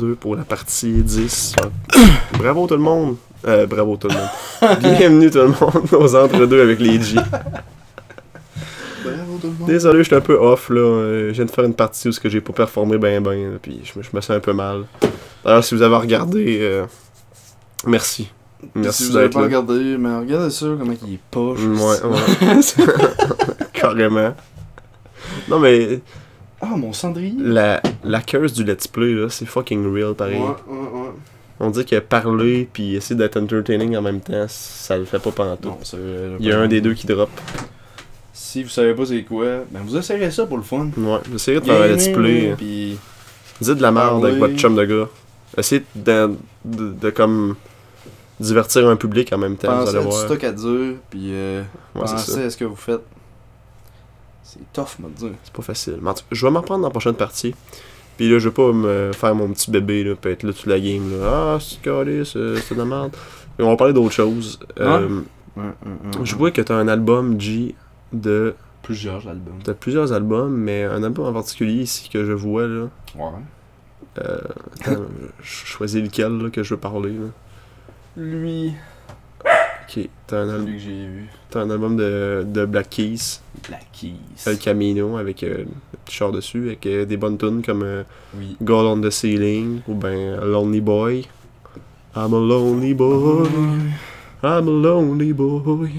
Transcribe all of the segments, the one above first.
2 pour la partie 10. Bravo tout le monde. Bravo tout le monde. Bienvenue tout le monde aux entre-deux avec les G. Bravo tout le monde. Désolé, j'étais un peu off là. Je viens de faire une partie où j'ai pas performé ben, puis je me sens un peu mal. Alors si vous avez regardé, merci. Merci si vous avez d'être pas là. regardé, mais regardez ça, comment il est poche. Ouais. Carrément. Non mais Ah, mon cendrier. la curse du let's play là, c'est fucking real pareil. Ouais. On dit que parler puis essayer d'être entertaining en même temps, ça le fait pas pantoute. Non, c'est vrai. Il y a un des deux qui drop. Si vous savez pas c'est quoi, ben vous essayerez ça pour le fun. Ouais, essayez de faire un let's play. Puis Dites de la merde avec parler. votre chum de gars. Essayez de comme divertir un public en même temps, vous pensez allez à du voir. stock à dire, puis Ouais, c'est pensez ça. à ce que vous faites. C'est tough, moi, de dire. C'est pas facile. Mais en tout cas, je vais m'en reprendre dans la prochaine partie. Puis là, je vais pas me faire mon petit bébé, là, puis être là toute la game. Là. Ah, c'est calé, c'est de la merde. Et on va parler d'autre chose. Je vois que t'as un album, G, de... Plusieurs albums. T'as plusieurs albums, mais un album en particulier ici que je vois, là. Ouais. Attends, je choisis lequel, là, que je veux parler, là. Lui. Ok, t'as Celui que j'ai vu. un album de Black Keys, Black Keys. El Camino, avec le petit char dessus, avec des bonnes tunes comme Oui. God on the Ceiling, ou ben Lonely Boy. I'm a lonely boy, I'm a lonely boy.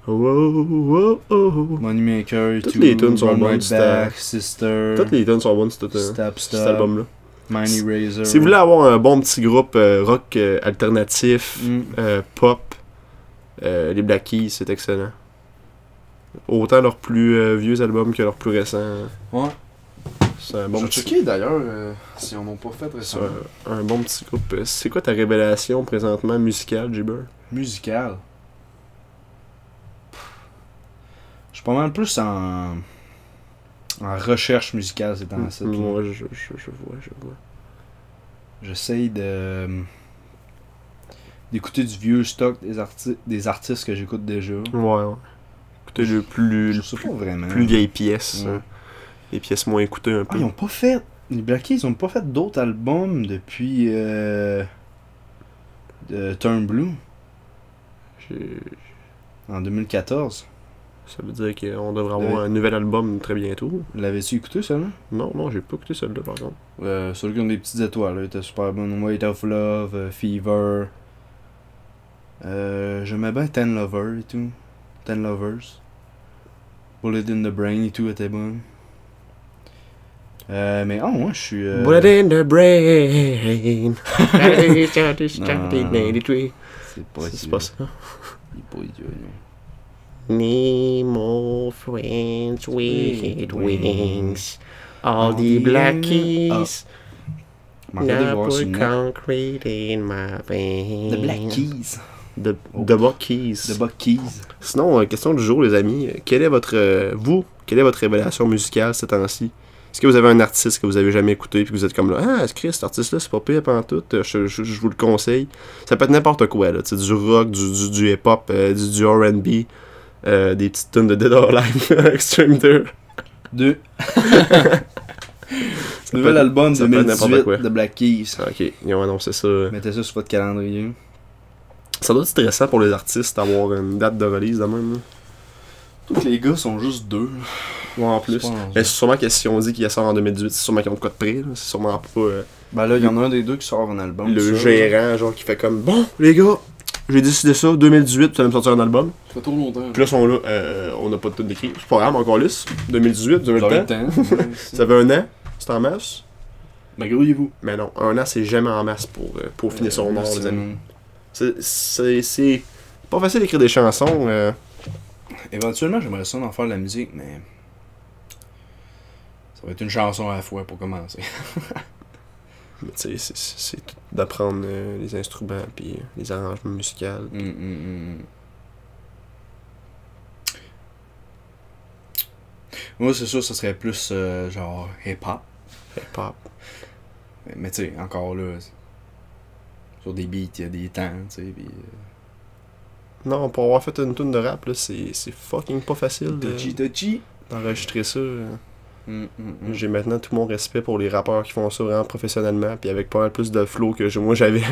Oh, oh, oh, oh. Moneymaker, Toutes les tunes sont Run bonnes, Right c'est Back, Sister, Toutes les tunes sont bonnes, cet Stop, album-là. Mighty Razor. Si vous voulez avoir un bon petit groupe rock alternatif, pop, les Black Keys, c'est excellent. Autant leurs plus vieux albums que leurs plus récents. Ouais. C'est un bon J'ai petit checké d'ailleurs si on n'a pas fait c'est récemment. un bon petit groupe. C'est quoi ta révélation présentement musicale, Jibber? Musical. Je suis pas mal plus en recherche musicale ces temps-ci. Moi, je vois. J'essaye d'écouter du vieux stock des artistes que j'écoute déjà. Ouais. Écoutez, Je sais pas vraiment. plus vieilles pièces. Ouais. Les pièces moins écoutées un Ah, peu. ils ont pas fait. Les Black Keys ont pas fait d'autres albums depuis Turn Blue en 2014. Ça veut dire qu'on devrait avoir un nouvel album très bientôt. L'avais-tu écouté ça là? Non, j'ai pas écouté celui-là par contre. Celui qui ont des petites étoiles, là, il était super bon. Weight of Love, Fever. J'aimais bien Ten Lovers et tout. Ten Lovers. Bullet in the Brain et tout était bon. Mais moi je suis. Bullet in the brain. C'est pas C'est pas ça. Il est pas idiot, lui. Nemo friends with wings. All All the the Black Keys. Manquait de Now voir sur put le net. concrete in my veins. The Black Keys. The Oh. Buck Keys. The Buck Keys. Sinon, question du jour, les amis. Quelle est votre révélation musicale ces temps-ci? Est-ce que vous avez un artiste que vous avez jamais écouté puis que vous êtes comme là, ah, Chris, cet artiste-là, c'est pas pire pantoute, je vous le conseille. Ça peut être n'importe quoi, là. Du rock, du hip-hop, du R&B, des petites tunes de Dead or Alive, Extreme 2. 2. Ça Nouvel peut- album ça peut être n'importe 2018 quoi. de Black Keys. Ok, ils ont annoncé ça. Mettez ça sur votre calendrier. Ça doit être stressant pour les artistes d'avoir une date de release de même. Là. Tous les gars sont juste deux. Ouais, en plus. C'est pas- Mais c'est sûrement que si on dit qu'il sort en 2018, c'est sûrement qu'ils ont de quoi de près. là. C'est sûrement pas Ben là, il y en a un des deux qui sort un album. le ça, gérant genre qui fait comme bon, les gars, j'ai décidé ça, 2018, vous allez me sortir un album. Ça fait trop longtemps. Puis là, ils sont là, on n'a pas de tout d'écrit. C'est pas grave, encore lisse. 2018, vous avez Vous avez le le temps. temps. Ça fait un an, c'est en masse. Ben grouillez-vous. Mais non, un an, c'est jamais en masse pour finir son art, les amis. C'est pas facile d'écrire des chansons. Éventuellement, j'aimerais ça d'en faire de la musique, mais. Ça va être une chanson à la fois pour commencer. Mais tu sais, c'est tout d'apprendre les instruments puis les arrangements musicaux. Moi, c'est sûr, ça serait plus genre hip-hop. Hip-hop. Mais tu sais, encore là, sur des beats, il y a des temps, tu sais. Pis, Non, pour avoir fait une tune de rap, là, c'est fucking pas facile Touchy touchy. d'enregistrer ça. J'ai maintenant tout mon respect pour les rappeurs qui font ça vraiment professionnellement, puis avec pas mal plus de flow que moi j'avais.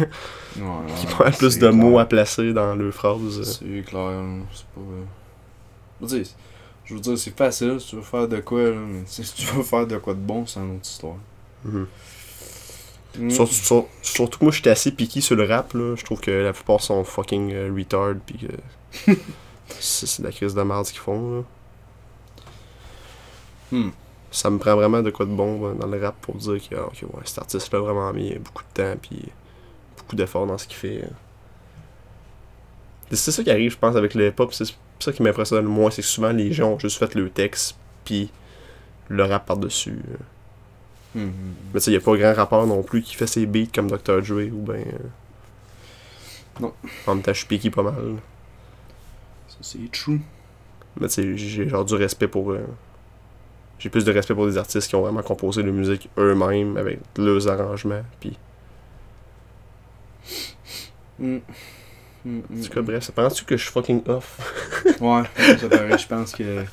Qui pas mal plus de mots à placer dans leurs phrases. C'est clair, c'est pas... Je veux dire, c'est facile si tu veux faire de quoi, là, mais si tu veux faire de quoi de bon, c'est une autre histoire. Surtout que moi j'étais assez piqué sur le rap, là. Je trouve que la plupart sont fucking retard, pis que c'est de la crise de merde qu'ils font, là. Ça me prend vraiment de quoi de bon dans le rap pour dire que ouais, cet artiste-là a vraiment mis beaucoup de temps, pis beaucoup d'efforts dans ce qu'il fait. C'est ça qui arrive, je pense, avec le hip-hop. C'est ça qui m'impressionne le moins, c'est que souvent les gens ont juste fait le texte, puis le rap par-dessus. Mais tu sais, y a pas grand rappeur non plus qui fait ses beats comme Dr. Dre ou ben. Non. En même temps, je suis piqué pas mal. Ça, c'est true. Mais tu sais, j'ai genre du respect pour. J'ai plus de respect pour des artistes qui ont vraiment composé la musique eux-mêmes avec leurs arrangements, puis. En tout cas, bref, ça penses-tu que je suis fucking off? Ouais, ça paraît, je pense que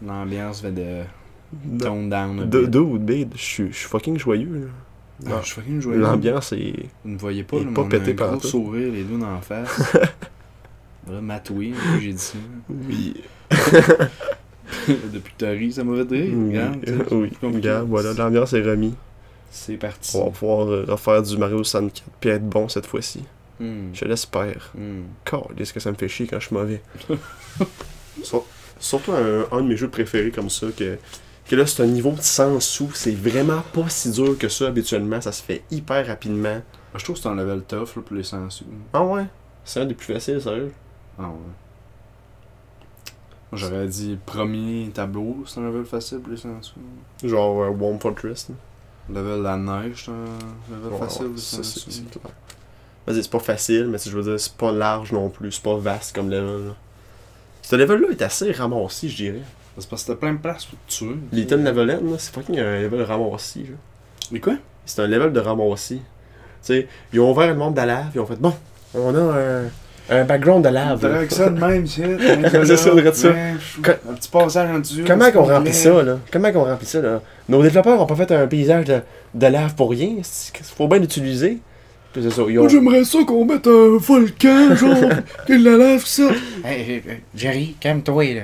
l'ambiance va de tone down un peu. Dude, je suis fucking joyeux, là. Je suis fucking joyeux. L'ambiance est. Vous ne voyez pas, est là, pas mais on pété a un par gros tout. sourire, les deux dans la face. Voilà, matoué, j'ai dit ça. Oui. Depuis que t'as ri, ça m'a fait rire. Regarde, Oui, regarde, voilà, l'ambiance est remise. C'est parti. On va pouvoir refaire du Mario 64 puis être bon cette fois-ci. Je l'espère. Est-ce que ça me fait chier quand je suis mauvais. Surtout un de mes jeux préférés comme ça, que là c'est un niveau de 100 sous, c'est vraiment pas si dur que ça habituellement, ça se fait hyper rapidement. Je trouve que c'est un level tough là, pour les 100 sous. Ah ouais? C'est un des plus faciles, sérieux? Ah ouais. Moi j'aurais dit premier tableau, c'est un level facile pour les 100 sous. Genre Warm Fortress. Là. Level de la neige, c'est un level facile pour les 100 sous. C'est clair. Vas-y, c'est pas facile, mais je veux dire, c'est pas large non plus, c'est pas vaste comme level. Là. Ce level-là est assez ramassé, je dirais. C'est parce que t'as plein de place pour te tuer. Little Neverland, là, c'est fucking un level ramassé. Là. Mais quoi? C'est un level de ramassé. Tu sais, ils ont ouvert une monde de lave, ils ont fait bon, on a un background de lave. Avec ça de même, c'est ça, de ça. Un petit passage en dessous. Comment qu'on remplit ça, là? Comment qu'on remplit ça, là? Nos développeurs ont pas fait un paysage de lave pour rien. Faut bien l'utiliser. C'est ça, Moi, j'aimerais ça qu'on mette un volcan, genre, que de la lave, ça. Hey, Jerry, calme-toi, là.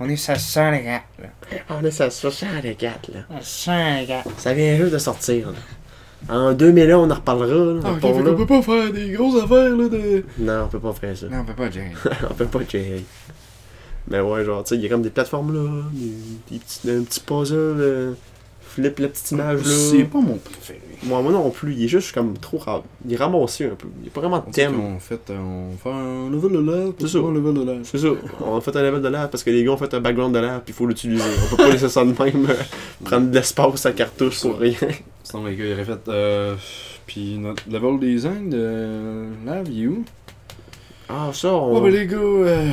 On est sur 104, là. On est sur 104, là. 104. Ça vient juste de sortir, là. En 2001, on en reparlera, là. Ah, ok, fait qu'on peut pas faire des grosses affaires, là, de... Non, on peut pas faire ça. Non, on peut pas, Jerry. On peut pas, Jerry. Mais ouais, genre, tu sais, il y a comme des plateformes, là. Un petit puzzle, flip la petite image, là. C'est pas mon préféré. Moi non plus, il est juste comme trop rare. Il est ramassé un peu. Il n'y a pas vraiment de thème. On fait un level de lave. C'est ça. Un level de lave. C'est ça. On a fait un level de lave parce que les gars ont fait un background de lave puis il faut l'utiliser. On peut pas laisser ça de même prendre de l'espace à cartouche pour rien. Sinon, les gars, ils auraient fait. Puis notre level design de lave, il est où? Ah, ça, on. Oh, mais les gars,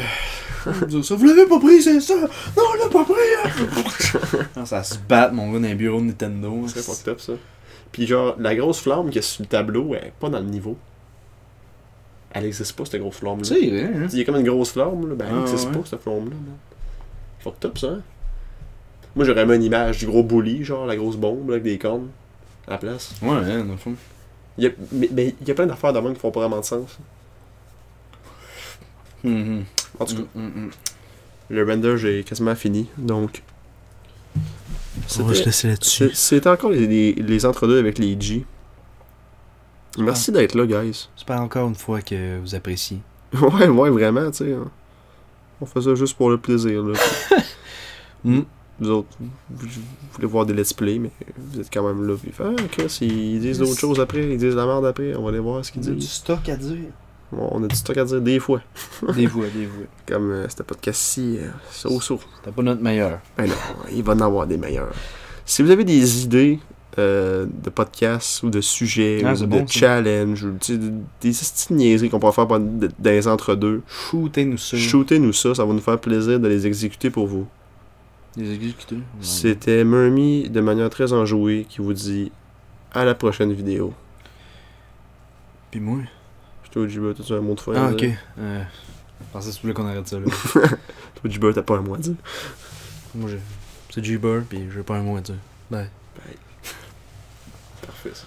ça, vous l'avez pas pris, c'est ça? Non, on l'a pas pris, hein? Ça se bat, mon gars, dans un bureau de Nintendo. C'est fucked up, ça. Puis genre, la grosse flamme qu'il y a sur le tableau, elle est pas dans le niveau. Elle existe pas, cette grosse flamme-là. C'est vrai, hein? Il y a comme une grosse flamme, là. Ben, elle existe ouais. pas, cette flamme-là. Fucked up, ça, hein? Moi, j'aurais aimé une image du gros bully, genre, la grosse bombe, là, avec des cornes, à la place. Ouais, hein, dans le fond. Mais il y a plein d'affaires de même qui font pas vraiment de sens. En tout cas, le render, j'ai quasiment fini, donc... On va se laisser là-dessus. C'était encore les entre-deux avec les G. Merci d'être là, guys. J'espère encore une fois que vous appréciez. Ouais, vraiment, tu sais. Hein. On fait ça juste pour le plaisir, là. Vous autres, vous voulez voir des let's play, mais vous êtes quand même là. Puis, Chris, ils disent d'autres choses après, ils disent la merde après, on va aller voir ce qu'ils On a du disent. stock à dire. Bon, on a du stock à dire des fois. Des fois. Comme c'était pas de cassis, so. C'était pas notre meilleur. Ben non, il va en avoir des meilleurs. Si vous avez des idées de podcasts ou de sujets ou de challenges ou des petites niaiseries qu'on pourrait faire dans les entre-deux, shootez-nous ça, ça va nous faire plaisir de les exécuter pour vous. Les exécuter? C'était Murmy de manière très enjouée qui vous dit à la prochaine vidéo. Puis moi? Toi, Jibber, t'as-tu un mot de fin? Ah, ok. Je pensais que tu voulais qu'on arrête ça là. Toi, Jibber, t'as pas un mot à dire. Moi, c'est G-Bird, pis j'ai pas un mot à dire. Bye. Parfait, ça.